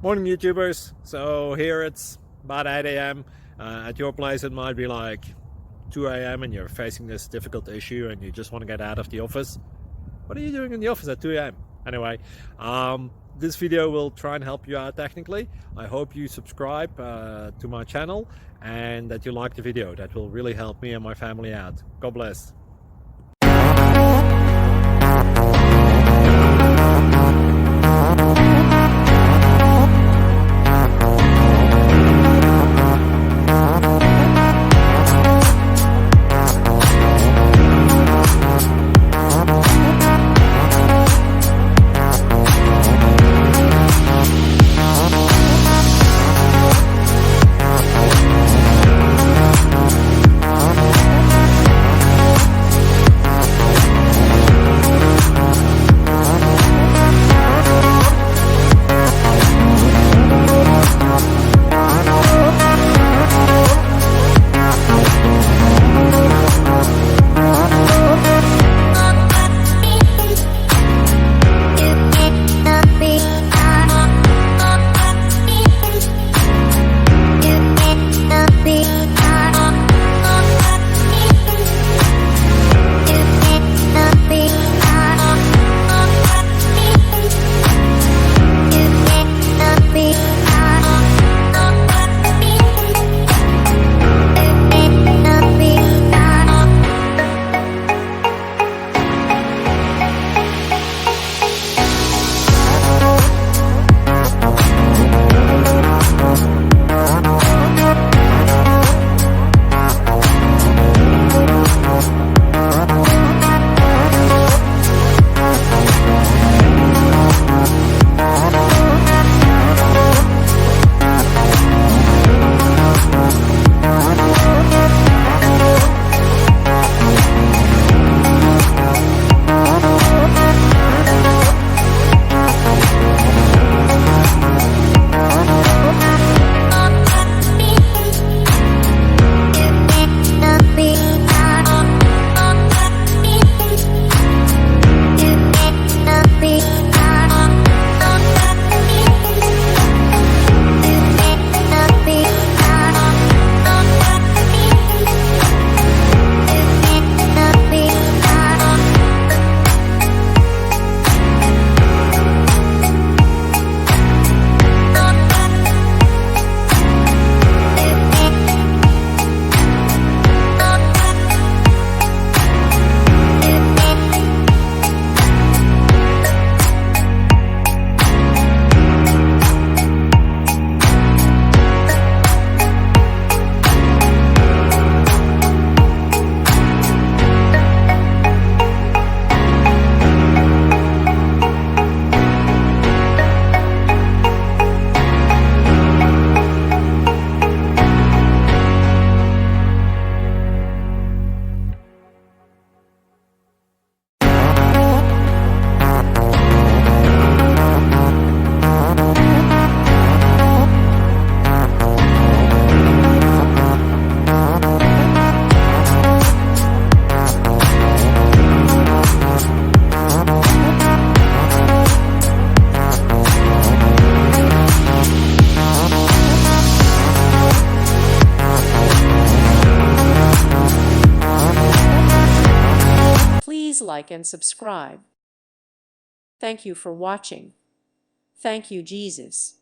Morning YouTubers. So here it's about 8 a.m. At your place it might be like 2 a.m. and you're facing this difficult issue and you just want to get out of the office. What are you doing in the office at 2 a.m.? Anyway, this video will try and help you out technically. I hope you subscribe to my channel and that you like the video. That will really help me and my family out. God bless. Please like and subscribe. Thank you for watching. Thank you, Jesus.